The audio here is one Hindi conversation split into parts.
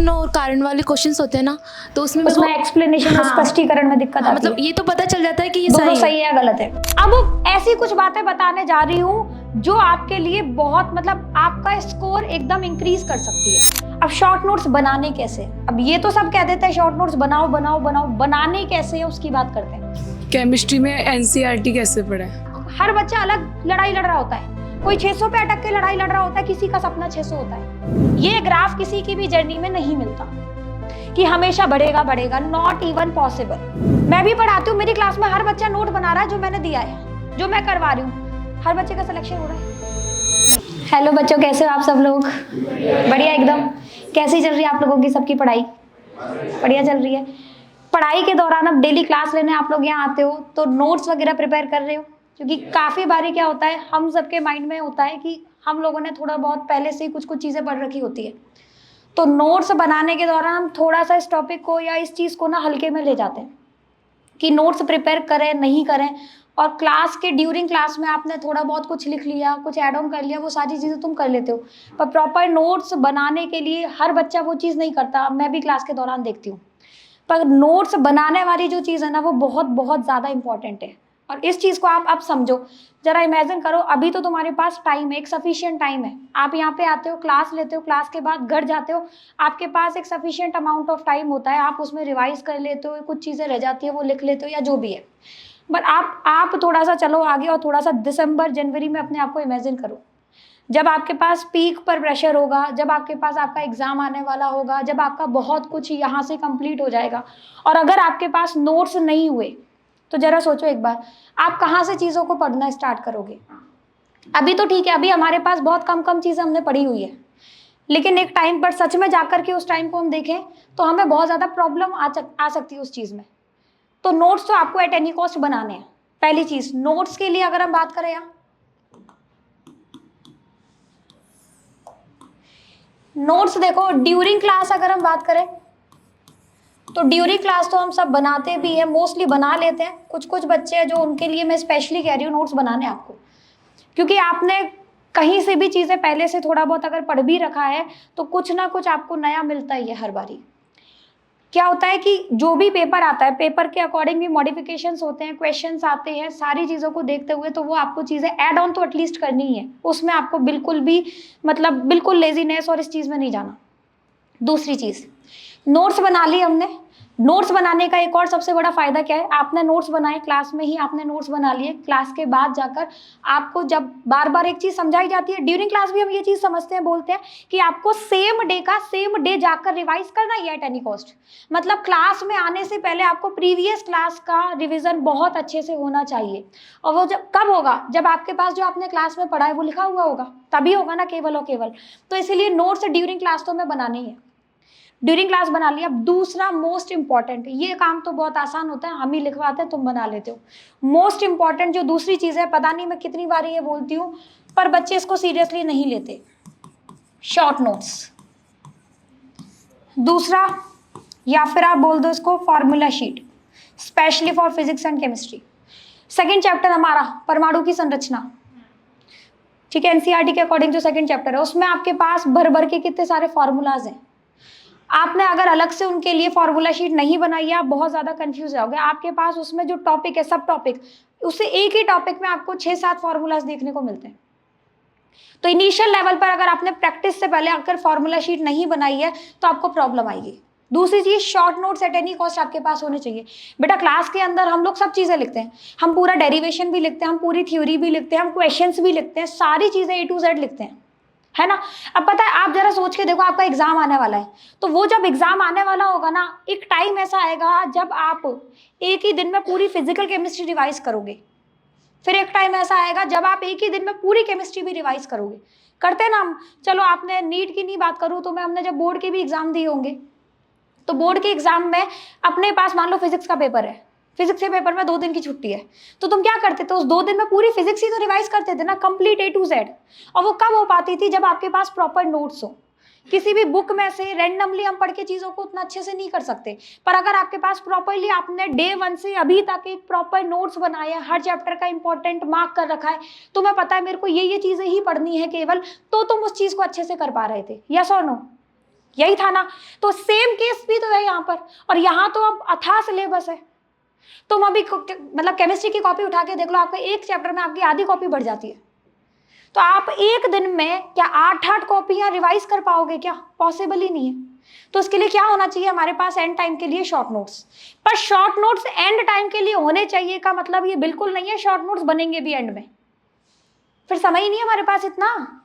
चिन्ह और कारण वाले क्वेश्चंस होते हैं ना, तो उसमें एक्सप्लेनेशन और स्पष्टीकरण में दिक्कत आती है। मतलब ये तो पता चल जाता है कि ये दोनों सही है या गलत है। अब ऐसी कुछ बातें बताने जा रही हूँ जो आपके लिए बहुत मतलब आपका स्कोर एकदम इंक्रीज कर सकती है। अब शॉर्ट नोट्स बनाने कैसे, अब ये तो सब कह देते हैं शॉर्ट नोट्स बनाओ बनाओ बनाओ, बनाने कैसे है उसकी बात करते हैं। केमिस्ट्री में एनसीईआरटी कैसे पढ़े? हर बच्चा अलग लड़ाई लड़ रहा होता है, कोई 600 पे अटक के लड़ाई लड़ रहा होता है, किसी का सपना 600 होता है। ये ग्राफ किसी की भी जर्नी में नहीं मिलता कि हमेशा बढ़ेगा बढ़ेगा, नॉट इवन पॉसिबल। मैं भी पढ़ाती हूँ, मेरी क्लास में हर बच्चा नोट बना रहा है जो मैंने दिया है, जो मैं करवा रही हूँ, हर बच्चे का सिलेक्शन हो रहा है। हेलो बच्चों, कैसे हो आप सब लोग? बढ़िया एकदम। कैसी चल रही है आप लोगों की सबकी पढ़ाई? बढ़िया चल रही है। पढ़ाई के दौरान अब डेली क्लास लेने आप लोग यहाँ आते हो तो नोट्स वगैरह प्रिपेयर कर रहे हो? क्योंकि काफ़ी बारी क्या होता है, हम सबके माइंड में होता है कि हम लोगों ने थोड़ा बहुत पहले से ही कुछ कुछ चीज़ें पढ़ रखी होती है, तो नोट्स बनाने के दौरान हम थोड़ा सा इस टॉपिक को या इस चीज़ को ना हल्के में ले जाते हैं कि नोट्स प्रिपेयर करें नहीं करें, और क्लास के ड्यूरिंग क्लास में आपने थोड़ा बहुत कुछ लिख लिया, कुछ ऐड ऑन कर लिया, वो सारी चीज़ें तुम कर लेते हो। पर प्रॉपर नोट्स बनाने के लिए हर बच्चा वो चीज़ नहीं करता, मैं भी क्लास के दौरान देखती हूँ। पर नोट्स बनाने वाली जो चीज़ है ना, वो बहुत बहुत ज़्यादा इंपॉर्टेंट है। और इस चीज़ को आप अब समझो, जरा इमेजिन करो, अभी तो तुम्हारे पास टाइम है, एक सफिशिएंट टाइम है। आप यहाँ पे आते हो, क्लास लेते हो, क्लास के बाद घर जाते हो, आपके पास एक सफिशिएंट अमाउंट ऑफ टाइम होता है, आप उसमें रिवाइज कर लेते हो, कुछ चीज़ें रह जाती है वो लिख लेते हो या जो भी है। बट आप थोड़ा सा चलो आगे और थोड़ा सा दिसंबर जनवरी में अपने आप को इमेजिन करो, जब आपके पास पीक पर प्रेशर होगा, जब आपके पास आपका एग्जाम आने वाला होगा, जब आपका बहुत कुछ यहाँ से कंप्लीट हो जाएगा, और अगर आपके पास नोट्स नहीं हुए तो जरा सोचो एक बार, आप कहाँ से चीज़ों को पढ़ना स्टार्ट करोगे? अभी तो ठीक है, अभी हमारे पास बहुत कम कम चीज़ें हमने पढ़ी हुई है, लेकिन एक टाइम पर सच में जाकर के उस टाइम को हम देखें तो हमें बहुत ज़्यादा प्रॉब्लम आ सकती है उस चीज़ में। तो नोट्स तो आपको एट एनी कॉस्ट बनाने हैं। पहली चीज़, नोट्स के लिए अगर हम बात करें यहाँ, नोट्स देखो ड्यूरिंग क्लास अगर हम बात करें तो ड्यूरिंग क्लास तो हम सब बनाते भी हैं, मोस्टली बना लेते हैं। कुछ कुछ बच्चे हैं जो उनके लिए मैं स्पेशली कह रही हूँ नोट्स बनाने आपको, क्योंकि आपने कहीं से भी चीज़ें पहले से थोड़ा बहुत अगर पढ़ भी रखा है तो कुछ ना कुछ आपको नया मिलता ही है हर बारी। क्या होता है कि जो भी पेपर आता है, पेपर के अकॉर्डिंग भी मॉडिफिकेशंस होते हैं, क्वेश्चंस आते हैं, सारी चीज़ों को देखते हुए तो वो आपको चीज़ें ऐड ऑन तो एटलीस्ट करनी ही है, उसमें आपको बिल्कुल भी मतलब बिल्कुल लेजीनेस और इस चीज़ में नहीं जाना। दूसरी चीज़, नोट्स बना ली हमने। नोट्स बनाने का एक और सबसे बड़ा फायदा क्या है, आपने नोट्स बनाए, क्लास में ही आपने नोट्स बना लिए, क्लास के बाद जाकर आपको जब बार बार एक चीज़ समझाई जाती है, ड्यूरिंग क्लास भी हम ये चीज़ समझते हैं, बोलते हैं कि आपको सेम डे जाकर रिवाइज करना ही है एट एनी कॉस्ट। मतलब क्लास में आने से पहले आपको प्रीवियस क्लास का रिविजन बहुत अच्छे से होना चाहिए। और वो जब कब होगा, जब आपके पास जो आपने क्लास में पढ़ा है वो लिखा हुआ होगा, तभी होगा ना, केवल और केवल। तो इसीलिए नोट्स ड्यूरिंग क्लास तो हमें बनाने ही है। ड्यूरिंग क्लास बना लिया। अब दूसरा मोस्ट इंपॉर्टेंट, ये काम तो बहुत आसान होता है, हम ही लिखवाते हैं, तुम बना लेते हो। मोस्ट इंपॉर्टेंट जो दूसरी चीज़ है, पता नहीं मैं कितनी बार ये बोलती हूँ पर बच्चे इसको सीरियसली नहीं लेते, शॉर्ट नोट्स। दूसरा, या फिर आप बोल दो इसको formula sheet, specially for physics and chemistry. Second chapter हमारा परमाणु की संरचना, ठीक है, एनसीईआरटी के अकॉर्डिंग जो सेकेंड चैप्टर है, उसमें आपके पास भर भर के कितने सारे फॉर्मूलाज हैं। आपने अगर अलग से उनके लिए फॉर्मूला शीट नहीं बनाई है, आप बहुत ज़्यादा कंफ्यूज जाओगे। आपके पास उसमें जो टॉपिक है, सब टॉपिक, उससे एक ही टॉपिक में आपको 6-7 फॉर्मूलाज देखने को मिलते हैं। तो इनिशियल लेवल पर अगर आपने प्रैक्टिस से पहले अगर फॉर्मूला शीट नहीं बनाई है तो आपको प्रॉब्लम आएगी। दूसरी चीज, short notes at any cost आपके पास होने चाहिए। बेटा क्लास के अंदर हम लोग सब चीज़ें लिखते हैं, हम पूरा डेरिवेशन भी लिखते हैं, हम पूरी थ्योरी भी लिखते हैं, हम क्वेश्चंस भी लिखते हैं, सारी चीज़ें A to Z लिखते हैं, है ना। अब पता है, आप जरा सोच के देखो, आपका एग्जाम आने वाला है, तो वो जब एग्जाम आने वाला होगा ना, एक टाइम ऐसा आएगा जब आप एक ही दिन में पूरी फिजिकल केमिस्ट्री रिवाइज करोगे, फिर एक टाइम ऐसा आएगा जब आप एक ही दिन में पूरी केमिस्ट्री भी रिवाइज करोगे। करते ना हम। चलो आपने नीट की नहीं बात करूँ तो मैं, हमने जब बोर्ड के भी एग्जाम दिए होंगे, तो बोर्ड के एग्जाम में अपने पास मान लो फिजिक्स का पेपर है, फिजिक्स के पेपर में 2 दिन की छुट्टी है, तो तुम क्या करते थे, उस 2 दिन में पूरी फिजिक्स ही तो रिवाइज करते थे ना, कंप्लीट A to Z। और वो कब हो पाती थी, जब आपके पास प्रॉपर नोट्स हो। किसी भी बुक में से रैंडमली हम पढ़ के चीज़ों को उतना अच्छे से नहीं कर सकते, पर अगर आपके पास प्रॉपरली आपने डे 1 से अभी तक एक प्रॉपर नोट्स बनाया है, हर चैप्टर का इंपॉर्टेंट मार्क कर रखा है, तुम्हें पता है मेरे को ये चीज़ें ही पढ़नी है केवल, तो तुम उस चीज़ को अच्छे से कर पा रहे थे। यस और नो? यही था ना। तो सेम केस भी तो है यहाँ पर, और यहाँ तो अब अथाह सिलेबस है। तुम अभी मतलब केमिस्ट्री की कॉपी उठा के देख लो, आपके एक चैप्टर में आपकी आधी कॉपी बढ़ जाती है। तो आप एक दिन में क्या 8-8 कॉपियां रिवाइज कर पाओगे क्या? पॉसिबल ही नहीं है। तो उसके लिए क्या होना चाहिए हमारे पास? एंड टाइम के लिए शॉर्ट नोट्स। पर शॉर्ट नोट्स एंड टाइम के लिए होने चाहिए का मतलब ये बिल्कुल नहीं है शॉर्ट नोट्स बनेंगे भी एंड में। फिर समय ही नहीं है हमारे पास, इतना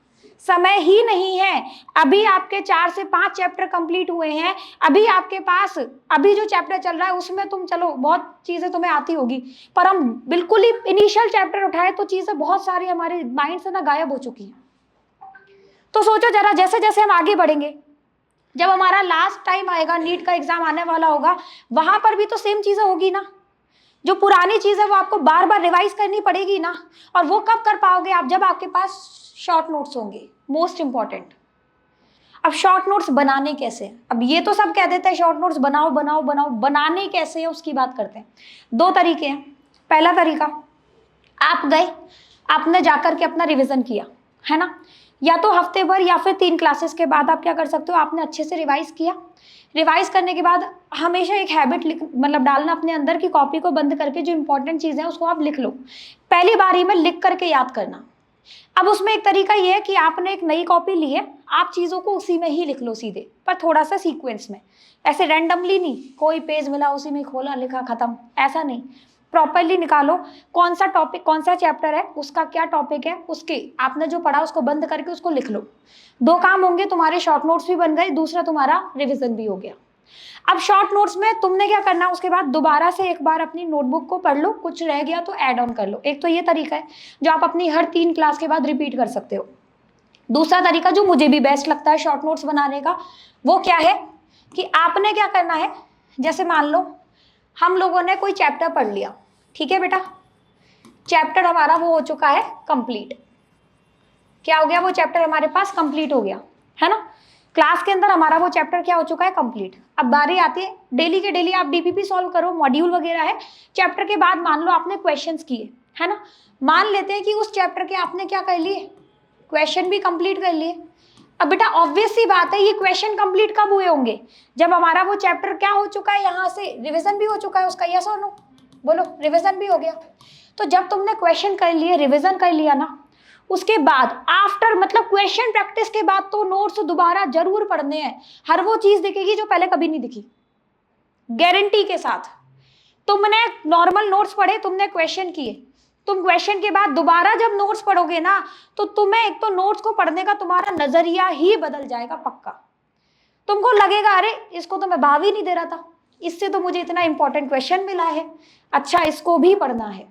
समय ही नहीं है। अभी आपके 4 से 5 चैप्टर कंप्लीट हुए हैं, अभी आपके पास अभी जो चैप्टर चल रहा है उसमें तुम चलो बहुत चीजें तुम्हें आती होगी, पर हम बिल्कुल ही इनिशियल चैप्टर उठाए तो चीजें बहुत सारी हमारे माइंड से ना गायब हो चुकी हैं। तो सोचो जरा, जैसे जैसे हम आगे बढ़ेंगे, जब हमारा लास्ट टाइम आएगा, नीट का एग्जाम आने वाला होगा, वहां पर भी तो सेम चीजें होगी ना। जो पुरानी चीज है वो आपको बार बार रिवाइज करनी पड़ेगी ना। और वो कब कर पाओगे आप? जब आपके पास शॉर्ट नोट्स होंगे। Most important. अब शॉर्ट नोट्स बनाने कैसे? अब ये तो सब कह देते हैं शॉर्ट नोट्स बनाओ बनाओ बनाओ, बनाने कैसे है उसकी बात करते हैं। 2 तरीके हैं। पहला तरीका, आप गए, आपने जाकर के अपना रिवीजन किया, है ना। या तो हफ्ते भर या फिर 3 क्लासेस के बाद आप क्या कर सकते हो, आपने अच्छे से रिवाइज किया। रिवाइज करने के बाद हमेशा एक हैबिट मतलब डालना अपने अंदर की कॉपी को बंद करके जो इंपॉर्टेंट चीज़ें हैं उसको आप लिख लो। पहली बारी में लिख करके याद करना। अब उसमें एक तरीका ये है कि आपने एक नई कॉपी ली है, आप चीज़ों को उसी में ही लिख लो सीधे, पर थोड़ा सा सीक्वेंस में, ऐसे रैंडमली नहीं। कोई पेज मिला उसी में खोला लिखा खत्म, ऐसा नहीं। प्रॉपरली निकालो कौन सा टॉपिक, कौन सा चैप्टर है, उसका क्या टॉपिक है, उसके आपने जो पढ़ा उसको बंद करके उसको लिख लो। 2 काम होंगे, तुम्हारे शॉर्ट नोट्स भी बन गए, दूसरा तुम्हारा रिविजन भी हो गया। अब शॉर्ट नोट्स में तुमने क्या करना, उसके बाद दोबारा से एक बार अपनी नोटबुक को पढ़ लो, कुछ रह गया तो ऐड ऑन कर लो। एक तो ये तरीका है जो आप अपनी हर 3 क्लास के बाद रिपीट कर सकते हो। दूसरा तरीका जो मुझे भी बेस्ट लगता है शॉर्ट नोट्स बनाने का, वो क्या है कि आपने क्या करना है, जैसे मान लो हम लोगों ने कोई चैप्टर पढ़ लिया, ठीक है बेटा, चैप्टर हमारा वो हो चुका है कंप्लीट। क्या हो गया? वो चैप्टर हमारे पास कंप्लीट हो गया, है ना। क्लास के अंदर हमारा वो चैप्टर क्या हो चुका है? कंप्लीट। अब बारी आती है डेली के डेली आप डीपीपी सॉल्व करो, मॉड्यूल वगैरह है। चैप्टर के बाद मान लो आपने क्वेश्चंस किए, है ना। मान लेते हैं कि उस चैप्टर के आपने क्या कर लिए, क्वेश्चन भी कंप्लीट कर लिए। अब बेटा ऑब्वियस सी बात है, ये क्वेश्चन कंप्लीट कब हुए होंगे? जब हमारा वो चैप्टर क्या हो चुका है, यहाँ से रिविजन भी हो चुका है उसका, यस और नो बोलो, रिविजन भी हो गया। तो जब तुमने क्वेश्चन कर लिए, रिविजन कर लिया ना, उसके बाद आफ्टर मतलब क्वेश्चन प्रैक्टिस के बाद तो नोट्स दोबारा जरूर पढ़ने हैं। हर वो चीज दिखेगी जो पहले कभी नहीं दिखी, गारंटी के साथ। तुमने नॉर्मल नोट्स पढ़े, तुमने क्वेश्चन किए, तुम क्वेश्चन के बाद दोबारा जब नोट्स पढ़ोगे ना, तो तुम्हें एक तो नोट्स को पढ़ने का तुम्हारा नजरिया ही बदल जाएगा पक्का। तुमको लगेगा अरे इसको तो मैं भाव ही नहीं दे रहा था, इससे तो मुझे इतना इंपॉर्टेंट क्वेश्चन मिला है, अच्छा इसको भी पढ़ना है।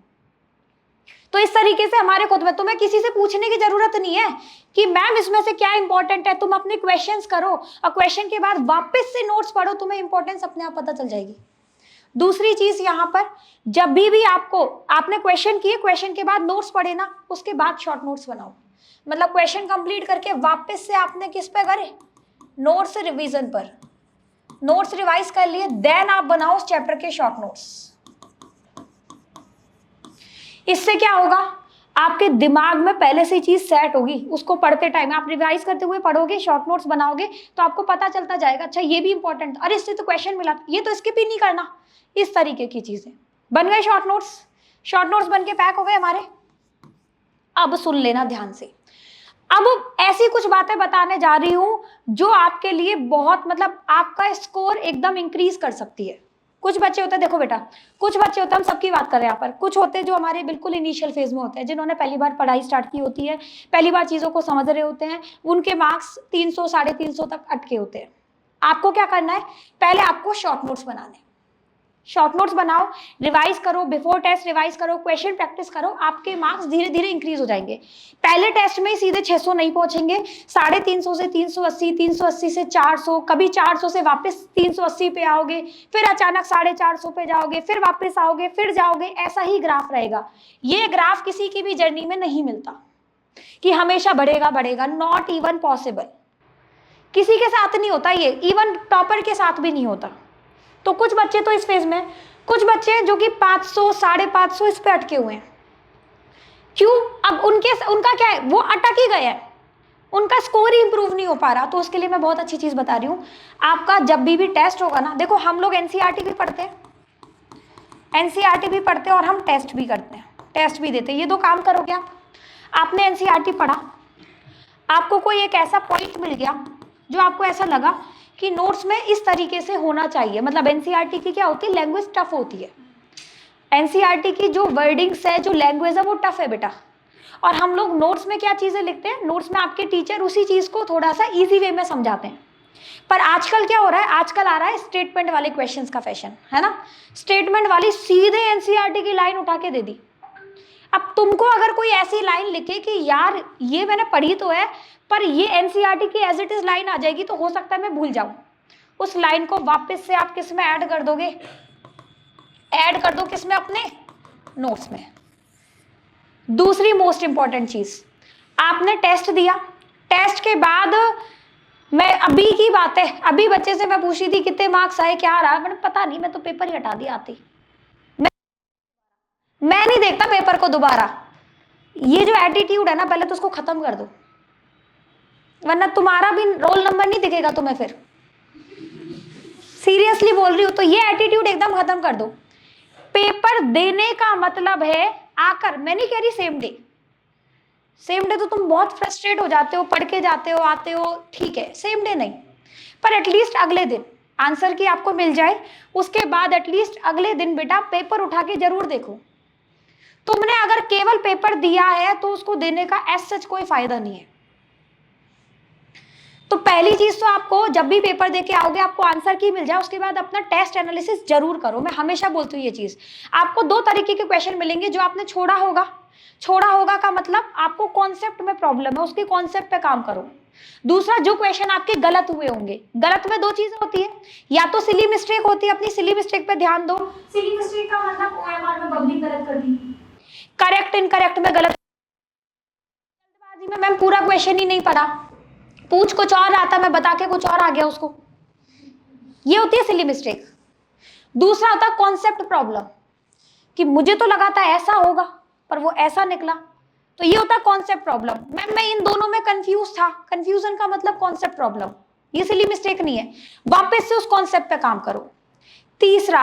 तो इस तरीके से हमारे खुद में, तुम्हें किसी से पूछने की जरूरत नहीं है कि मैम इसमें से क्या इंपॉर्टेंट है। तुम अपने क्वेश्चंस करो और क्वेश्चन के बाद वापस से नोट्स पढ़ो, तुम्हें इंपॉर्टेंस अपने आप पता चल जाएगी। दूसरी चीज यहाँ पर, जब भी आपको आपने क्वेश्चन किए, क्वेश्चन के बाद नोट्स पढ़े ना, उसके बाद शॉर्ट नोट्स बनाओ। मतलब क्वेश्चन कंप्लीट करके वापस से आपने किस पे करे, नोट्स रिवीजन पर, नोट्स रिवाइज कर लिए, देन आप बनाओ उस चैप्टर के शॉर्ट नोट्स। इससे क्या होगा, आपके दिमाग में पहले से चीज सेट होगी, उसको पढ़ते टाइम आप रिवाइज करते हुए पढ़ोगे, शॉर्ट नोट्स बनाओगे तो आपको पता चलता जाएगा, अच्छा ये भी इंपॉर्टेंट, अरे इससे तो क्वेश्चन मिला, ये तो स्किप ही नहीं करना। इस तरीके की चीजें बन गए शॉर्ट नोट्स। शॉर्ट नोट्स बन के पैक हो गए हमारे। अब सुन लेना ध्यान से, अब ऐसी कुछ बातें बताने जा रही हूं जो आपके लिए बहुत मतलब आपका स्कोर एकदम इंक्रीज कर सकती है। कुछ बच्चे होते हैं, देखो बेटा, कुछ बच्चे होते हैं, हम सबकी बात कर रहे हैं यहाँ पर, कुछ होते हैं जो हमारे बिल्कुल इनिशियल फेज में होते हैं, जिन्होंने पहली बार पढ़ाई स्टार्ट की होती है, पहली बार चीज़ों को समझ रहे होते हैं, उनके मार्क्स 300 350 तक अटके होते हैं। आपको क्या करना है, पहले आपको शॉर्ट नोट्स बनाने, शॉर्ट नोट्स बनाओ, रिवाइज करो, बिफोर टेस्ट रिवाइज करो, क्वेश्चन प्रैक्टिस करो, आपके मार्क्स धीरे धीरे इंक्रीज हो जाएंगे। पहले टेस्ट में ही सीधे 600 नहीं पहुंचेंगे, 350 से 380, 380 से 400, कभी 400 से वापस 380 पे आओगे, फिर अचानक 450 पे जाओगे, फिर वापस आओगे, फिर जाओगे, ऐसा ही ग्राफ रहेगा। ये ग्राफ किसी की भी जर्नी में नहीं मिलता कि हमेशा बढ़ेगा बढ़ेगा, नॉट इवन पॉसिबल। किसी के साथ नहीं होता ये, इवन टॉपर के साथ भी नहीं होता। तो कुछ बच्चे तो इस फेज में, कुछ बच्चे जो कि 500 550 इस पे अटके हुए हैं। क्यों? अब उनका क्या है, वो अटक ही गए हैं, उनका स्कोर ही इंप्रूव नहीं हो पा रहा। तो उसके लिए मैं बहुत अच्छी चीज बता रही हूँ, आपका जब भी टेस्ट होगा ना, देखो हम लोग एनसीईआरटी भी पढ़ते हैं, एनसीईआरटी भी पढ़ते हैं और हम टेस्ट भी करते हैं, टेस्ट भी देते हैं। ये दो काम करोगे आपने एनसीईआरटी पढ़ा, आपको कोई एक ऐसा पॉइंट मिल गया जो आपको ऐसा लगा कि नोट्स में इस तरीके से होना चाहिए, मतलब एनसीईआरटी की क्या होती है, लैंग्वेज टफ होती है। एनसीईआरटी की जो वर्डिंग्स है, जो लैंग्वेज है, वो टफ है बेटा। और हम लोग नोट्स में क्या चीजें लिखते हैं, नोट्स में आपके टीचर उसी चीज को थोड़ा सा इजी वे में समझाते हैं। पर आजकल क्या हो रहा है, आजकल आ रहा है स्टेटमेंट वाले क्वेश्चंस का फैशन, है ना। स्टेटमेंट वाली सीधे एनसीईआरटी की लाइन उठा के दे दी। अब तुमको अगर कोई ऐसी लाइन लिखे कि यार ये मैंने पढ़ी तो है, पर ये एनसीईआरटी की एज इट इज लाइन आ जाएगी, तो हो सकता है मैं भूल जाऊं, उस लाइन को वापस से आप किस में ऐड कर दोगे, ऐड कर दो किस में, अपने नोट्स में। दूसरी मोस्ट इंपॉर्टेंट चीज, आपने टेस्ट दिया, टेस्ट के बाद मैं अभी की बात है, अभी बच्चे से मैं पूछ रही थी कितने मार्क्स आए, क्या रहा, मैंने पता नहीं, मैं तो पेपर ही हटा दिया आती, मैं नहीं देखता पेपर को दोबारा। ये जो एटीट्यूड है ना, पहले तो उसको खत्म कर दो, वरना तुम्हारा भी रोल नंबर नहीं दिखेगा तुम्हें फिर। सीरियसली बोल रही हूँ, तो ये एटीट्यूड एकदम खत्म कर दो। पेपर देने का मतलब है आकर, मैं नहीं कह रही सेम डे, सेम डे तो तुम बहुत फ्रस्ट्रेट हो जाते हो, पढ़ के जाते हो आते हो, ठीक है, सेम डे नहीं, पर एटलीस्ट अगले दिन आंसर की आपको मिल जाए, उसके बाद एटलीस्ट अगले दिन बेटा पेपर उठा के जरूर देखो। तुमने अगर केवल पेपर दिया है तो उसको देने का एज सच कोई फायदा नहीं है। तो पहली चीज तो आपको जब भी पेपर देके आओगे, आपको आंसर की मिल जाए, उसके बाद अपना टेस्ट एनालिसिस जरूर करो। मैं हमेशा बोलती हूँ ये चीज, आपको दो तरीके के क्वेश्चन मिलेंगे जो आपने छोड़ा होगा। छोड़ा होगा का मतलब आपको कॉन्सेप्ट में प्रॉब्लम है, उसके कॉन्सेप्ट पे काम करो। दूसरा, जो क्वेश्चन आपके गलत हुए होंगे, गलत में दो चीजें होती है, या तो सिली मिस्टेक होती है, अपनी सिली मिस्टेक पे ध्यान दो। सिली मिस्टेक का मतलब ओएमआर में पब्लिक गलत कर दी, करेक्ट इनकरेक्ट में गलत, जल्दबाजी में मैम पूरा क्वेश्चन ही नहीं पढ़ा, पूछ कुछ और आता, मैं बता के कुछ और आ गया उसको, ये होती है सिली मिस्टेक। दूसरा होता है कॉन्सेप्ट प्रॉब्लम, कि मुझे तो लगा था ऐसा होगा पर वो ऐसा निकला, तो ये होता है कॉन्सेप्ट प्रॉब्लम। मैम मैं इन दोनों में कंफ्यूज था, कंफ्यूजन का मतलब कॉन्सेप्ट प्रॉब्लम, ये सिली मिस्टेक नहीं है, वापस से उस कॉन्सेप्ट पे काम करो। तीसरा,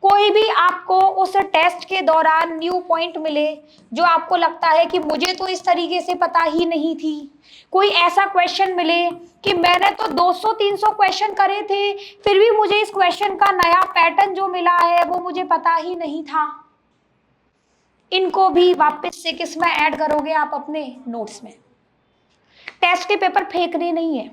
कोई भी आपको उस टेस्ट के दौरान न्यू पॉइंट मिले जो आपको लगता है कि मुझे तो इस तरीके से पता ही नहीं थी, कोई ऐसा क्वेश्चन मिले कि मैंने तो 200-300 क्वेश्चन करे थे, फिर भी मुझे इस क्वेश्चन का नया पैटर्न जो मिला है वो मुझे पता ही नहीं था, इनको भी वापस से किस में ऐड करोगे आप, अपने नोट्स में। टेस्ट के पेपर फेंकने नहीं है,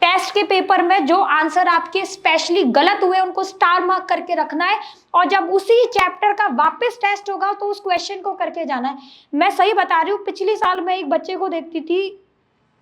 टेस्ट के पेपर में जो आंसर आपके स्पेशली गलत हुए उनको स्टार मार्क करके रखना है, और जब उसी चैप्टर का वापस टेस्ट होगा तो उस क्वेश्चन को करके जाना है। मैं सही बता रही हूँ, पिछली साल मैं एक बच्चे को देखती थी,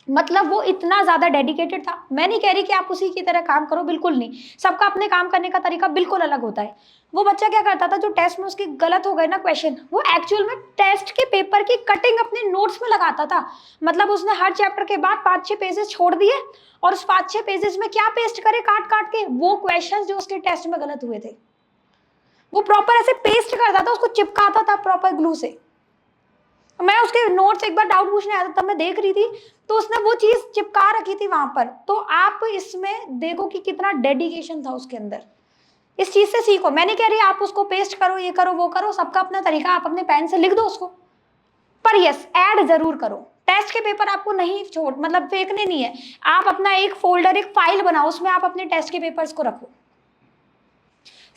मतलब वो इतना ज्यादा डेडिकेटेड था। मैं नहीं कह रही कि आप उसी की तरह काम करो, बिल्कुल नहीं, सबका अपने काम करने का तरीका बिल्कुल अलग होता है। वो बच्चा क्या करता था, जो टेस्ट में उसके गलत हो गए ना क्वेश्चन, वो एक्चुअल में टेस्ट के पेपर की कटिंग अपने नोट्स में लगाता था। मतलब उसने हर चैप्टर के बाद 5-6 पेजेस छोड़ दिए और उस 5-6 पेजेस में क्या पेस्ट करे, काट काट के वो क्वेश्चन जो उसके टेस्ट में गलत हुए थे वो प्रॉपर ऐसे पेस्ट करता था, उसको चिपकाता था प्रॉपर ग्लू से। मैं उसके नोट्स एक बार डाउट पूछने आया था, तब मैं देख रही थी, तो उसने वो चीज चिपका रखी थी वहां पर। तो आप इसमें देखो कि कितना डेडिकेशन था उसके अंदर, इस चीज से सीखो। मैं नहीं कह रही आप उसको पेस्ट करो, ये करो वो करो, सबका अपना तरीका, आप अपने पेन से लिख दो उसको, पर यस ऐड जरूर करो। टेस्ट के पेपर आपको नहीं छोड़, मतलब फेंकने नहीं है, आप अपना एक फोल्डर, एक फाइल बनाओ, उसमें आप अपने टेस्ट के पेपर्स को रखो।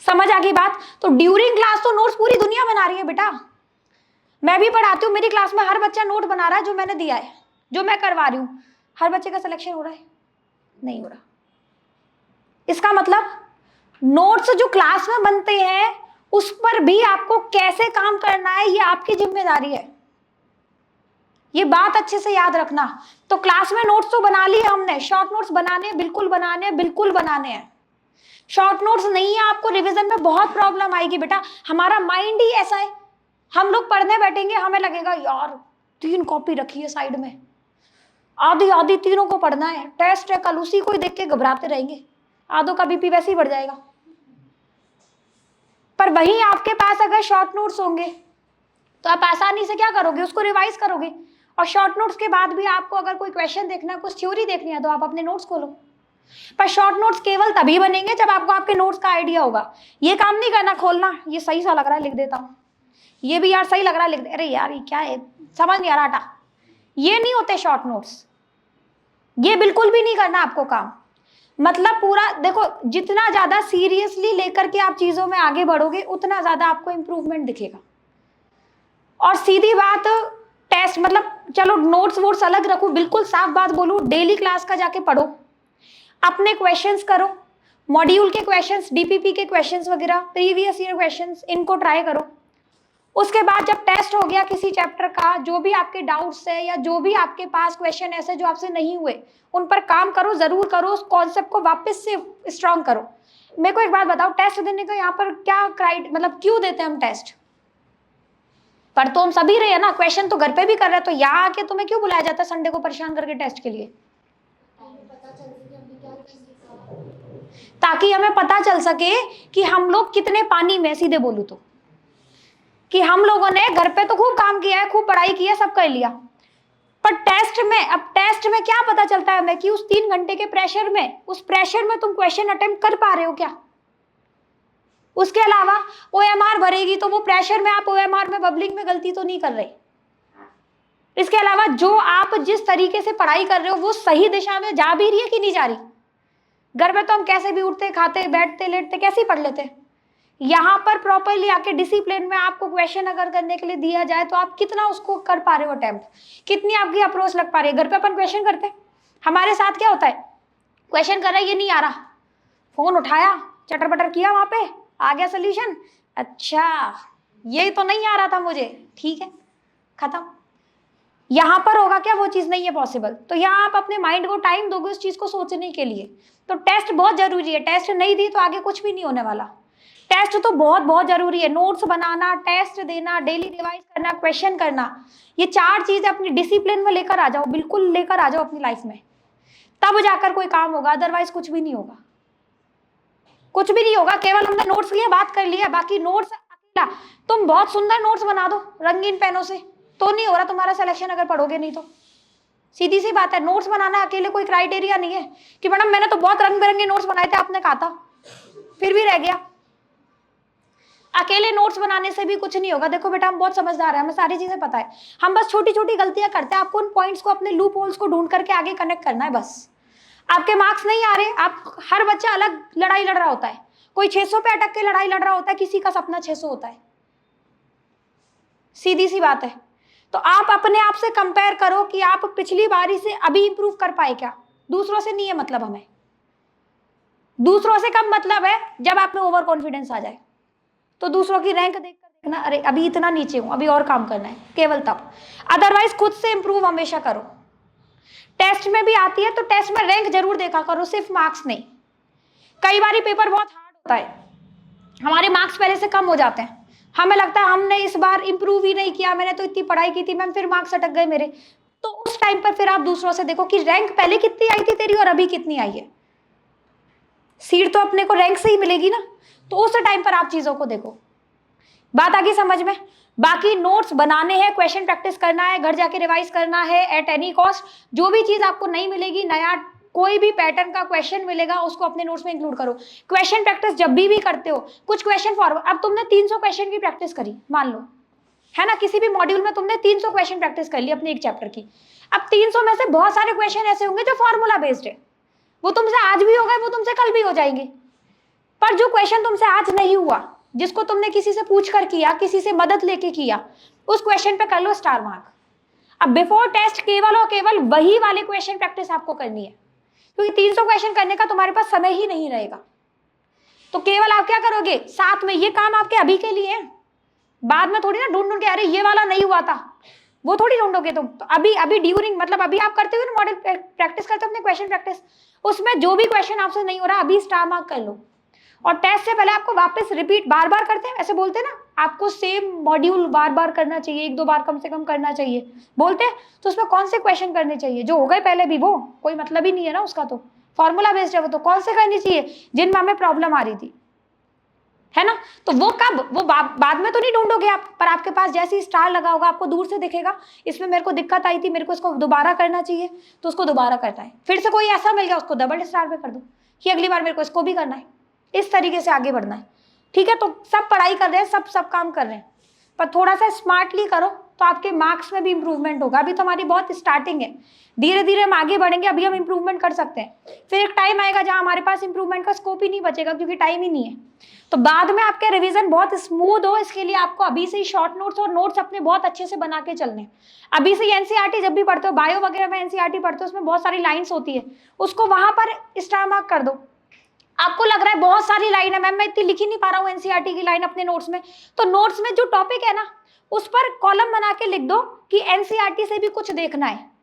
समझ आ गई बात? तो ड्यूरिंग क्लास तो नोट्स पूरी दुनिया बना रही है बेटा, मैं भी पढ़ाती हूँ, मेरी क्लास में हर बच्चा नोट बना रहा है जो मैंने दिया है, जो मैं करवा रही हूँ। हर बच्चे का सिलेक्शन हो रहा है? नहीं हो रहा। इसका मतलब नोट्स जो क्लास में बनते हैं उस पर भी आपको कैसे काम करना है, ये आपकी जिम्मेदारी है, ये बात अच्छे से याद रखना। तो क्लास में नोट्स तो बना लिए हमने, शॉर्ट नोट्स बनाने, बिल्कुल बनाने, बिल्कुल बनाने हैं। शॉर्ट नोट्स नहीं है, आपको रिवीजन में बहुत प्रॉब्लम आएगी बेटा, हमारा माइंड ही ऐसा है। हम लोग पढ़ने बैठेंगे, हमें लगेगा यार 3 कॉपी रखी है साइड में, आधी आधी तीनों को पढ़ना है, टेस्ट है कल, उसी को ही देख के घबराते रहेंगे, आधों का बीपी वैसे ही बढ़ जाएगा। पर वहीं आपके पास अगर शॉर्ट नोट्स होंगे तो आप आसानी से क्या करोगे, उसको रिवाइज करोगे, और शॉर्ट नोट्स के बाद भी आपको अगर कोई क्वेश्चन देखना है, कुछ थ्योरी देखनी है, तो आप अपने नोट्स खोलो। पर शॉर्ट नोट्स केवल तभी बनेंगे जब आपको आपके नोट्स का आइडिया होगा। ये काम नहीं करना खोलना, ये सही सा लग रहा है लिख देता हूँ, ये भी यार सही लग रहा है लिख दे, अरे यार ये क्या है समझ नहीं आ रहा, हटा। ये नहीं होते शॉर्ट नोट्स, ये बिल्कुल भी नहीं करना आपको काम। मतलब पूरा देखो, जितना ज्यादा सीरियसली लेकर के आप चीजों में आगे बढ़ोगे उतना ज्यादा आपको इंप्रूवमेंट दिखेगा। और सीधी बात, टेस्ट मतलब चलो नोट्स वोट्स अलग रखो, बिल्कुल साफ बात बोलूं, डेली क्लास का जाके पढ़ो, अपने क्वेश्चंस करो, मॉड्यूल के क्वेश्चंस, डीपीपी के क्वेश्चंस वगैरह, प्रीवियस ईयर क्वेश्चंस, इनको ट्राई करो। उसके बाद जब टेस्ट हो गया किसी चैप्टर का, जो भी आपके डाउट्स है या जो भी आपके पास क्वेश्चन ऐसे जो आपसे नहीं हुए, उन पर काम करो, जरूर करो, उस कॉन्सेप्ट को वापस से स्ट्रॉन्ग करो। मेरे को एक बात बताओ, टेस्ट देने का यहाँ पर क्या मतलब क्यों देते हैं हम टेस्ट? पर तो हम सभी रहे हैं ना, क्वेश्चन तो घर पे भी कर रहे हैं, तो यहाँ आके तुम्हें क्यों बुलाया जाता है संडे को परेशान करके टेस्ट के लिए? ताकि हमें पता चल सके कि हम लोग कितने पानी में, सीधे बोलूं तो, कि हम लोगों ने घर पे तो खूब काम किया है, खूब पढ़ाई की है, सब कर लिया, पर टेस्ट में, अब टेस्ट में क्या पता चलता है हमें कि उस 3 घंटे के प्रेशर में, उस प्रेशर में तुम क्वेश्चन अटेम्प्ट कर पा रहे हो क्या? उसके अलावा ओएमआर भरेगी तो वो प्रेशर में आप ओएमआर में बबलिंग में गलती तो नहीं कर रहे। इसके अलावा जो आप जिस तरीके से पढ़ाई कर रहे हो वो सही दिशा में जा भी रही है कि नहीं जा रही? घर में तो हम कैसे भी उठते, खाते, बैठते, लेटते, कैसे ही पढ़ लेते। यहाँ पर प्रॉपरली आके डिसिप्लिन में आपको क्वेश्चन अगर करने के लिए दिया जाए तो आप कितना उसको कर पा रहे हो अटेम्प्ट, कितनी आपकी अप्रोच लग पा रही है। घर पे अपन क्वेश्चन करते, हमारे साथ क्या होता है, क्वेश्चन कर रहा है, ये नहीं आ रहा, फोन उठाया, चटर पटर किया, वहां पे आ गया सोल्यूशन, अच्छा ये तो नहीं आ रहा था मुझे, ठीक है खत्म। यहाँ पर होगा क्या, वो चीज नहीं है पॉसिबल। तो यहाँ आप अपने माइंड को टाइम दोगे उस चीज को सोचने के लिए। तो टेस्ट बहुत जरूरी है, टेस्ट नहीं दी तो आगे कुछ भी नहीं होने वाला। टेस्ट तो बहुत बहुत जरूरी है, नोट्स बनाना, टेस्ट देना, डेली रिवाइज करना, क्वेश्चन करना, ये 4 चीजें अपनी डिसिप्लिन में लेकर आ जाओ, बिल्कुल लेकर आ जाओ अपनी लाइफ में, तब जाकर कोई काम होगा, अदरवाइज कुछ भी नहीं होगा, कुछ भी नहीं होगा। केवल हमने नोट्स की बात कर ली है, बाकी नोट्स अकेला, तुम बहुत सुंदर नोट्स बना दो रंगीन पेनों से, तो नहीं हो रहा तुम्हारा सिलेक्शन अगर पढ़ोगे नहीं तो। सीधी सी बात है, नोट्स बनाना अकेले कोई क्राइटेरिया नहीं है कि मैडम मैंने तो बहुत रंग बिरंगे नोट्स बनाए थे, आपने कहा था फिर भी रह गया। अकेले नोट्स बनाने से भी कुछ नहीं होगा। देखो बेटा, हम बहुत समझदार हैं, हमें सारी चीजें पता है, हम बस छोटी छोटी गलतियां करते हैं। आपको उन पॉइंट्स को, अपने लूप होल्स को ढूंढ करके आगे कनेक्ट करना है बस। आपके मार्क्स नहीं आ रहे, आप, हर बच्चा अलग लड़ाई लड़ रहा होता है, कोई 600 पे अटक के लड़ाई लड़ रहा होता है, किसी का सपना 600 होता है, सीधी सी बात है। तो आप अपने आप से कंपेयर करो कि आप पिछली बारी से अभी इंप्रूव कर पाए क्या। दूसरों से नहीं है मतलब, हमें दूसरों से कब मतलब है, जब आप में ओवर कॉन्फिडेंस आ जाए, तो दूसरों की रैंक देखकर देखना, अरे अभी इतना नीचे हूं, अभी और काम करना है, केवल तब। अदरवाइज खुद से इंप्रूव हमेशा करो। टेस्ट में भी आती है तो टेस्ट में रैंक जरूर देखा करो, सिर्फ मार्क्स नहीं। कई बार पेपर बहुत हार्ड होता है, हमारे मार्क्स पहले से कम हो जाते हैं, हमें लगता है हमने इस बार इंप्रूव ही नहीं किया, मैंने तो इतनी पढ़ाई की थी मैम, फिर मार्क्स अटक गए मेरे। तो उस टाइम पर फिर आप दूसरों से देखो कि रैंक पहले कितनी आई थी तेरी और अभी कितनी आई है। सीट तो अपने को रैंक से ही मिलेगी ना, तो उस टाइम पर आप चीजों को देखो। बात आ गई समझ में? बाकी नोट्स बनाने हैं, क्वेश्चन प्रैक्टिस करना है, घर जाके रिवाइज करना है एट एनी कॉस्ट। जो भी चीज आपको नहीं मिलेगी, नया कोई भी पैटर्न का क्वेश्चन मिलेगा, उसको अपने नोट्स में इंक्लूड करो। क्वेश्चन प्रैक्टिस जब भी करते हो, कुछ क्वेश्चन फॉरवर्ड, अब तुमने 300 क्वेश्चन की प्रैक्टिस करी मान लो, है ना, किसी भी मॉड्यूल में तुमने 300 क्वेश्चन प्रैक्टिस कर ली अपने एक चैप्टर की। अब 300 में से बहुत सारे क्वेश्चन ऐसे होंगे जो फॉर्मूला बेस्ड है, वो तुमसे आज भी हो गए, वो तुमसे कल भी हो जाएंगे। पर जो क्वेश्चन तुमसे आज नहीं हुआ, जिसको तुमने किसी से पूछ कर किया, किसी से मदद लेके किया, उस क्वेश्चन पे कर लो स्टार मार्क। अब बिफोर टेस्ट केवल और केवल वही वाले क्वेश्चन प्रैक्टिस आपको करनी है, क्योंकि 300 क्वेश्चन करने का तुम्हारे पास समय ही नहीं रहेगा। तो केवल आप क्या करोगे, साथ में ये काम आपके अभी के लिए है, बाद में थोड़ी ना ढूंढ ढूंढ के अरे ये वाला नहीं हुआ था, वो थोड़ी ढूंढोगे तुम। तो अभी अभी ड्यूरिंग, मतलब अभी आप करते हो ना मॉडल प्रैक्टिस करते हो अपने क्वेश्चन प्रैक्टिस, उसमें जो भी क्वेश्चन आपसे नहीं हो रहा अभी स्टार मार्क कर लो। और टेस्ट से पहले आपको वापस रिपीट बार बार करते हैं, ऐसे बोलते हैं ना, आपको सेम मॉड्यूल बार बार करना चाहिए, 1-2 बार कम से कम करना चाहिए बोलते हैं। तो उसमें कौन से क्वेश्चन करने चाहिए, जो हो गए पहले भी, वो कोई मतलब ही नहीं है ना उसका, तो फॉर्मूला बेस्ड है वो, तो कौन से करनी चाहिए जिनमें हमें प्रॉब्लम आ रही थी, है ना। तो वो कब, वो बाद में तो नहीं ढूंढोगे आप, पर आपके पास जैसे ही स्टार लगा होगा आपको दूर से दिखेगा इसमें मेरे को दिक्कत आई थी, मेरे को इसको दोबारा करना चाहिए, तो उसको दोबारा करता है। फिर से कोई ऐसा मिल गया उसको डबल स्टार पे कर दो कि अगली बार मेरे को इसको भी करना है। इस तरीके से आगे बढ़ना है, ठीक है। तो सब पढ़ाई कर रहे हैं, सब काम कर रहे हैं, पर थोड़ा सा स्मार्टली करो तो आपके मार्क्स में भी इंप्रूवमेंट होगा। अभी तो हमारी बहुत स्टार्टिंग है, धीरे धीरे हम आगे बढ़ेंगे, अभी हम इंप्रूवमेंट कर सकते हैं। फिर एक टाइम आएगा जहां हमारे पास इंप्रूवमेंट का स्कोप ही नहीं बचेगा क्योंकि टाइम ही नहीं है। तो बाद में आपके रिवीजन बहुत स्मूथ हो, इसके लिए आपको अभी से ही शॉर्ट नोट्स और नोट्स अपने बहुत अच्छे से बना के चलने। अभी से एनसीईआरटी जब भी पढ़ते हो, बायो वगैरह में एनसीईआरटी पढ़ते हो, उसमें बहुत सारी लाइन्स होती है, उसको वहां पर स्टार मार्क कर दो। आपको लग रहा है बहुत सारी लाइन है मैम, मैं इतनी लिख ही नहीं पा रहा हूँ एनसीईआरटी की लाइन अपने नोट्स में, तो नोट्स में जो टॉपिक है ना उस पर कॉलम बना के लिख दो कि एनसीईआरटी से भी कुछ देखना है,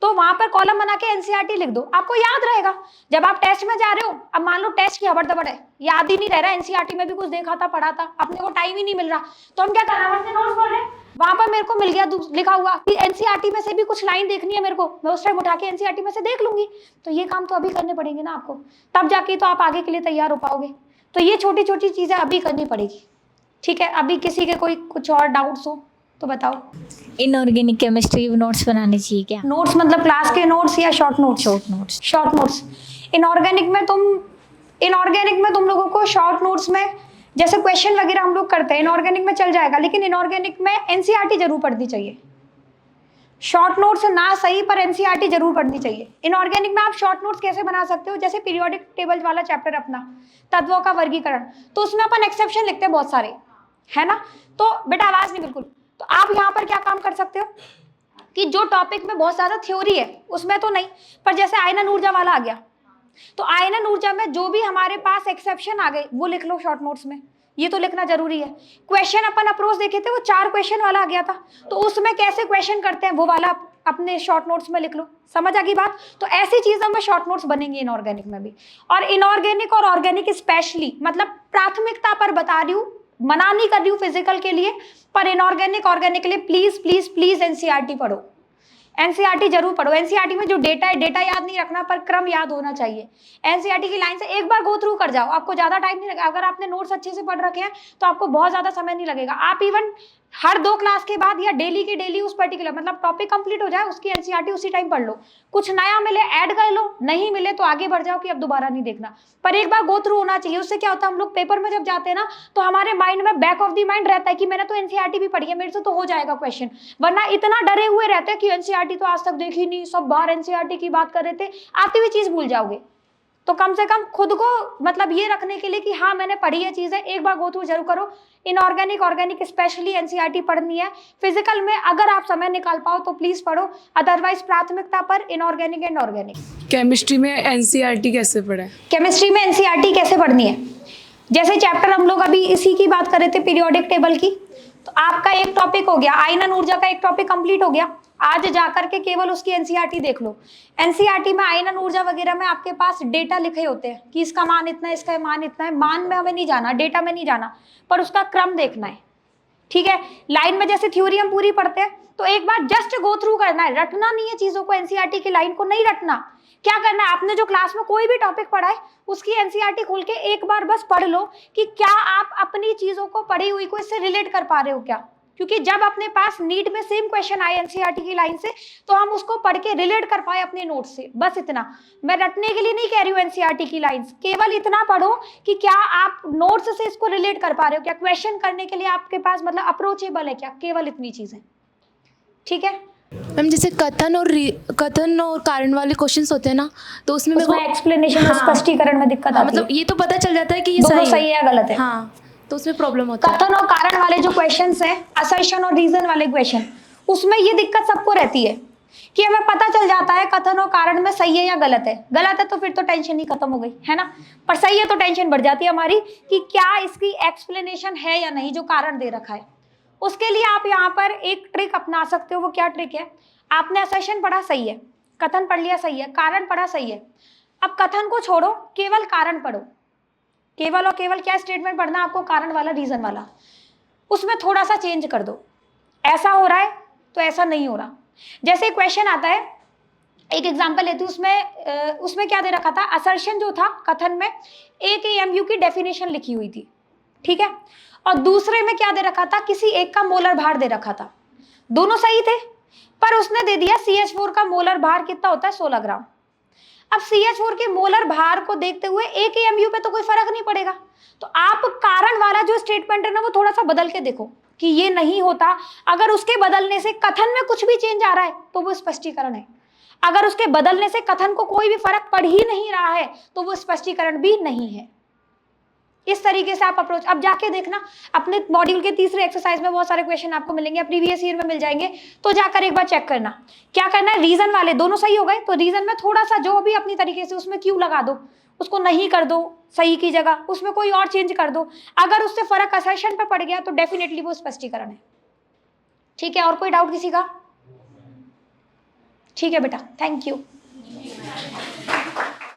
तो वहां पर कॉलम बना के एनसीईआरटी लिख दो, आपको याद रहेगा। जब आप टेस्ट में जा रहे हो, अब मान लो टेस्ट की हबड़ है, याद ही नहीं रह रहा, एनसीईआरटी में भी कुछ देखा था पढ़ा था, अपने को टाइम ही नहीं मिल रहा, तो हम क्या कर रहे हैं, अपने नोट्स पढ़ रहे हैं। वहां पर मेरे को मिल गया लिखा हुआ कि एनसीईआरटी में से भी कुछ लाइन देखनी है मेरे को, मैं उस टाइम उठा के एनसीईआरटी में से देख लूंगी। तो ये काम तो अभी करने पड़ेंगे ना आपको, तब जाके तो आप आगे के लिए तैयार हो पाओगे। तो ये छोटी छोटी चीजें अभी करनी पड़ेगी, ठीक है। अभी किसी के कोई कुछ और डाउट्स हो तो बताओ। इनऑर्गेनिक केमिस्ट्री नोट्स बनाने चाहिए क्या? नोट्स मतलब क्लास के नोट्स या short notes? Short notes. Inorganic में तुम लोगों को शॉर्ट नोट्स में जैसे क्वेश्चन वगैरह हम लोग करते हैं, इनऑर्गेनिक में चल जाएगा, लेकिन इनऑर्गेनिक में एनसीईआरटी जरूर पढ़नी चाहिए। शॉर्ट नोट्स ना सही पर एनसीईआरटी जरूर पढ़नी चाहिए। इनऑर्गेनिक में आप शॉर्ट नोट्स कैसे बना सकते हो, जैसे पीरियोडिक टेबल वाला चैप्टर अपना तत्वों का वर्गीकरण, तो उसमें अपन एक्सेप्शन लिखते हैं बहुत सारे, है ना। तो बेटा आवाज नहीं बिल्कुल, तो आप यहाँ पर क्या काम कर सकते हो कि जो टॉपिक में बहुत ज्यादा थ्योरी है उसमें तो नहीं, पर जैसे आयनन ऊर्जा वाला आ गया, तो आयनन ऊर्जा में जो भी हमारे पास एक्सेप्शन आ गए वो लिख लो शॉर्ट नोट्स में, ये तो लिखना जरूरी है। क्वेश्चन अपन अप्रोच देखे थे, वो 4 क्वेश्चन वाला आ गया था, तो उसमें कैसे क्वेश्चन करते हैं वो वाला अपने शॉर्ट नोट्स में लिख लो, समझ आ गई बात। तो ऐसी चीजों में शॉर्ट नोट्स बनेंगे इनऑर्गेनिक में भी। और इनऑर्गेनिक और ऑर्गेनिक स्पेशली, मतलब प्राथमिकता पर बता रही हूँ, मना नहीं कर रही हूँ फिजिकल के लिए, पर इनऑर्गेनिक ऑर्गेनिक के लिए प्लीज प्लीज प्लीज एनसीईआरटी पढ़ो, एनसीईआरटी जरूर पढ़ो। एनसीईआरटी में जो डेटा है, डेटा याद नहीं रखना पर क्रम याद होना चाहिए। एनसीईआरटी की लाइन से एक बार गो थ्रू कर जाओ, आपको ज्यादा टाइम नहीं लगेगा। अगर आपने नोट्स अच्छे से पढ़ रखे हैं तो आपको बहुत ज्यादा समय नहीं लगेगा। आप इवन हर 2 क्लास के बाद या डेली की डेली उस पर्टिकुलर मतलब टॉपिक कंप्लीट हो जाए उसकी एनसीईआरटी उसी टाइम पढ़ लो, कुछ नया मिले ऐड कर लो, नहीं मिले तो आगे बढ़ जाओ कि अब दोबारा नहीं देखना, पर एक बार गो थ्रू होना चाहिए। उससे क्या होता है, हम लोग पेपर में जब जाते हैं ना तो हमारे माइंड में बैक ऑफ द माइंड रहता है कि मैंने तो एनसीईआरटी भी पढ़ी है, मेरे से तो हो जाएगा क्वेश्चन, वरना इतना डरे हुए रहते हैं कि एनसीईआरटी तो आज तक देखी नहीं, सब बार एनसीईआरटी की बात कर रहे थे, आती हुई चीज भूल जाओगे। तो कम से कम खुद को मतलब ये रखने के लिए कि हाँ मैंने पढ़ी है चीजें, एक बार गो थ्रू जरूर करो। इनऑर्गेनिक ऑर्गेनिक स्पेशली एनसीईआरटी पढ़नी है। फिजिकल में अगर आप समय निकाल पाओ तो प्लीज पढ़ो, अदरवाइज प्राथमिकता पर इनऑर्गेनिक एंड ऑर्गेनिक। केमिस्ट्री में एनसीईआरटी कैसे पढ़ें? केमिस्ट्री में एनसीईआरटी कैसे पढ़नी है, जैसे चैप्टर हम लोग अभी इसी की बात कर रहे थे पीरियोडिक टेबल की, तो आपका एक टॉपिक हो गया, आयनन ऊर्जा का एक टॉपिक कंप्लीट हो गया। आज जाकर के केवल उसकी एनसीईआरटी देख लो। एनसीईआरटी में आयनन ऊर्जा वगैरह में आपके पास डेटा लिखे होते हैं कि इसका मान इतना है, इसका मान इतना है। मान में हमें नहीं जाना, डेटा में नहीं जाना, पर उसका क्रम देखना है, ठीक है। लाइन में जैसे थ्योरी हम पूरी पढ़ते हैं तो एक बार जस्ट गो थ्रू करना है, रटना नहीं है चीजों को, एनसीईआरटी की लाइन को नहीं रटना। क्या करना है, आपने जो क्लास में कोई भी टॉपिक पढ़ा है उसकी एनसीईआरटी खोल के एक बार बस पढ़ लो कि क्या आप अपनी चीजों को पढ़ी हुई को इससे रिलेट कर पा रहे हो क्या, क्योंकि जब अपने पास नीट में सेम क्वेश्चन आए एनसीईआरटी की लाइन से तो हम उसको पढ़ के रिलेट कर पाए अपने नोट से, बस इतना। मैं रटने के लिए नहीं कह रही हूँ एनसीईआरटी की लाइंस, केवल इतना पढ़ो कि क्या आप नोट्स से इसको रिलेट कर पा रहे हो, क्या क्वेश्चन करने के लिए आपके पास मतलब अप्रोचेबल है क्या, केवल इतनी चीजें, ठीक है। मैम जैसे कथन और कारण वाले क्वेश्चंस होते हैं ना, तो उसमें मेरे को एक्सप्लेनेशन और स्पष्टीकरण में दिक्कत आती है, मतलब ये तो पता चल जाता है कि ये दोनों सही है या गलत है। हाँ, तो उसमें प्रॉब्लम होता है। कथन और कारण वाले जो क्वेश्चंस हैं, असर्शन और रीजन वाले क्वेश्चन, उसमें ये दिक्कत सबको रहती है कि हमें पता चल जाता है कथन और कारण में सही है या गलत है। गलत है तो फिर तो टेंशन ही खत्म हो गई, है ना, पर सही है तो टेंशन बढ़ जाती है हमारी कि क्या इसकी एक्सप्लेनेशन है या नहीं जो कारण दे रखा है। उसके लिए आप यहाँ पर एक ट्रिक अपना सकते हो। वो क्या ट्रिक है, आपने असर्शन पढ़ा सही है, कथन पढ़ लिया सही है, कारण पढ़ा सही है, अब कथन को छोड़ो केवल कारण पढ़ो। केवल और केवल क्या स्टेटमेंट पढ़ना आपको, कारण वाला उसमें थोड़ा सा चेंज कर दो, ऐसा हो रहा है तो ऐसा नहीं हो रहा। जैसे क्वेश्चन आता है, एक एग्जांपल लेती हूँ, उसमें क्या दे रखा था, असर्शन जो था कथन में एक एएमयू की डेफिनेशन लिखी हुई थी, ठीक है। और दूसरे में क्या दे रखा था, किसी एक का मोलर भार दे रखा था, दोनों सही थे, पर उसने दे दिया CH4 का मोलर भार कितना होता है 16 ग्राम। अब CH4 के मोलर भार को देखते हुए एक AMU पे तो कोई फर्क नहीं पड़ेगा, तो आप कारण वाला जो स्टेटमेंट है ना वो थोड़ा सा बदल के देखो कि ये नहीं होता। अगर उसके बदलने से कथन में कुछ भी चेंज आ रहा है तो वो स्पष्टीकरण है, अगर उसके बदलने से कथन को कोई भी फर्क पड़ ही नहीं रहा है तो वो स्पष्टीकरण भी नहीं है। इस तरीके से आप अप्रोच, अब जाके देखना अपने मॉड्यूल के तीसरे एक्सरसाइज में बहुत सारे क्वेश्चन आपको मिलेंगे, प्रीवियस ईयर में मिल जाएंगे, तो जाकर एक बार चेक करना। क्या करना है, रीजन वाले दोनों सही हो गए तो रीजन में थोड़ा सा जो भी अपनी तरीके से उसमें क्यों लगा दो, उसको नहीं कर दो सही की जगह, उसमें कोई और चेंज कर दो। अगर उससे फर्क असर्शन पे पड़ गया तो डेफिनेटली वो स्पष्टीकरण है। ठीक है, और कोई डाउट किसी का? ठीक है बेटा, थैंक यू।